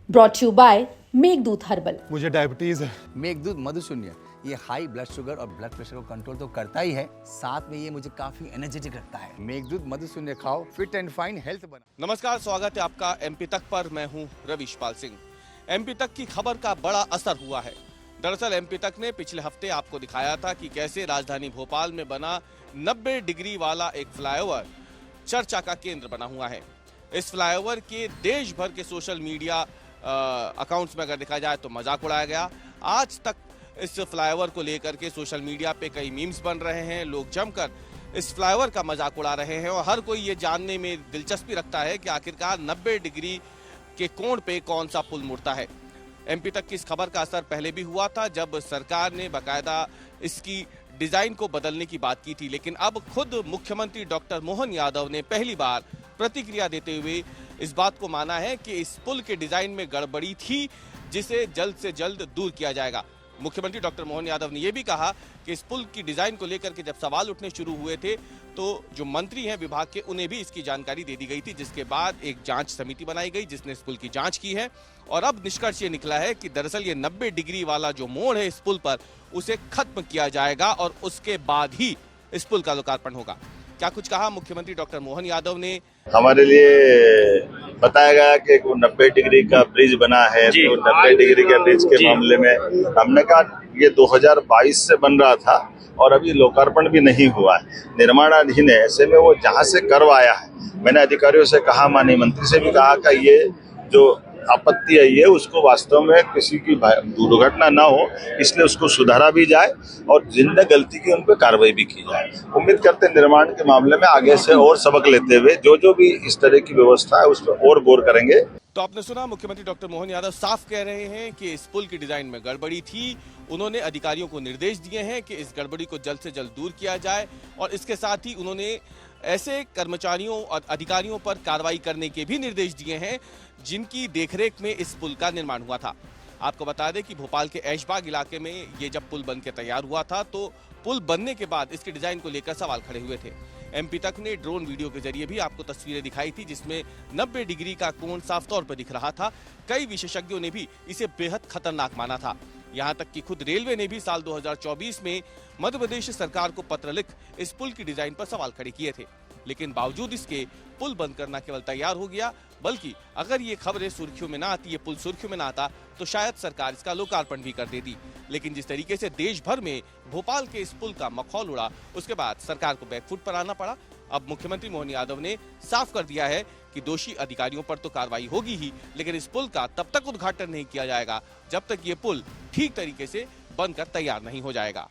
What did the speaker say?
Brought you by Meghdoot herbal. मुझे diabetes है। मेघदूत मधुशून्य ये हाई ब्लड शुगर और ब्लड प्रेशर को कंट्रोल तो करता ही है, साथ में ये मुझे काफी एनर्जेटिक रखता है। मेघदूत मधुशून्य खाओ, फिट एंड फाइन हेल्थ बना। नमस्कार, स्वागत है आपका एमपी तक पर। मैं हूं रविशपाल सिंह। एमपी तक की खबर का बड़ा असर हुआ है। दरअसल एमपी तक ने पिछले हफ्ते आपको दिखाया था कि कैसे राजधानी भोपाल में बना 90 डिग्री वाला एक फ्लाईओवर चर्चा का केंद्र बना हुआ है। इस फ्लाईओवर के देश भर के सोशल मीडिया अकाउंट्स में अगर देखा जाए तो मजाक उड़ाया गया। आज तक इस फ्लाईओवर को लेकर के सोशल मीडिया पे कई मीम्स बन रहे हैं, लोग जमकर इस फ्लाईओवर का मजाक उड़ा रहे हैं और हर कोई ये जानने में दिलचस्पी रखता है कि आखिरकार 90 डिग्री के कोण पे कौन सा पुल मुड़ता है। एमपी तक की इस खबर का असर पहले भी हुआ था जब सरकार ने बाकायदा इसकी डिजाइन को बदलने की बात की थी, लेकिन अब खुद मुख्यमंत्री डॉक्टर मोहन यादव ने पहली बार प्रतिक्रिया देते हुए इस बात को माना है कि इस पुल के डिजाइन में गड़बड़ी थी, जिसे जल्द से जल्द दूर किया जाएगा। मुख्यमंत्री डॉक्टर मोहन यादव ने यह भी कहा कि इस पुल की डिजाइन को लेकर के जब सवाल उठने शुरू हुए थे तो जो मंत्री हैं विभाग के, उन्हें भी इसकी जानकारी दे दी गई थी, जिसके बाद एक जांच समिति बनाई गई जिसने इस पुल की जांच की है और अब निष्कर्ष ये निकला है कि दरअसल ये 90 डिग्री वाला जो मोड़ है इस पुल पर, उसे खत्म किया जाएगा और उसके बाद ही इस पुल का लोकार्पण होगा। क्या कुछ कहा मुख्यमंत्री डॉक्टर मोहन यादव ने? हमारे लिए बताया गया कि 90 डिग्री का ब्रिज बना है, तो 90 डिग्री के ब्रिज के मामले में हमने कहा ये 2022 से बन रहा था और अभी लोकार्पण भी नहीं हुआ है, निर्माणाधीन है। ऐसे में वो जहाँ से करवाया है, मैंने अधिकारियों से कहा, माननीय मंत्री से भी कहा कि ये जो आपत्ति है ये उसको वास्तव में किसी की दुर्घटना ना हो, इसलिए उसको सुधारा भी जाए और जिनने गलती की उन पर कार्रवाई भी की जाए। उम्मीद करते हैं निर्माण के मामले में आगे से और सबक लेते हुए जो भी इस तरह की व्यवस्था है उस पर और गौर करेंगे। तो आपने सुना, मुख्यमंत्री डॉक्टर मोहन यादव साफ कह रहे हैं कि इस पुल की डिजाइन में गड़बड़ी थी। उन्होंने अधिकारियों को निर्देश दिए हैं कि इस गड़बड़ी को जल्द से जल्द दूर किया जाए और इसके साथ ही उन्होंने ऐसे कर्मचारियों और अधिकारियों पर कार्रवाई करने के भी निर्देश दिए हैं जिनकी देखरेख में इस पुल का निर्माण हुआ था। आपको बता दें कि भोपाल के ऐशबाग इलाके में ये जब पुल बनकर तैयार हुआ था तो पुल बनने के बाद इसके डिजाइन को लेकर सवाल खड़े हुए थे। एमपी तक ने ड्रोन वीडियो के जरिए भी आपको तस्वीरें दिखाई थी जिसमें 90 डिग्री का कोण साफ तौर पर दिख रहा था। कई विशेषज्ञों ने भी इसे बेहद खतरनाक माना था। यहाँ तक कि खुद रेलवे ने भी साल 2024 में मध्य प्रदेश सरकार को पत्र लिख इस पुल की डिजाइन पर सवाल खड़े किए थे, लेकिन बावजूद इसके पुल बंद करना केवल तैयार हो गया, बल्कि अगर ये खबरें सुर्खियों में ना आती, ये पुल सुर्खियों में ना आता तो शायद सरकार इसका लोकार्पण भी कर देती। लेकिन जिस तरीके से देश भर में भोपाल के इस पुल का मखौल उड़ा, उसके बाद सरकार को बैकफुट पर आना पड़ा। अब मुख्यमंत्री मोहन यादव ने साफ कर दिया है कि दोषी अधिकारियों पर तो कार्रवाई होगी ही, लेकिन इस पुल का तब तक उद्घाटन नहीं किया जाएगा जब तक ये पुल ठीक तरीके से बनकर तैयार नहीं हो जाएगा।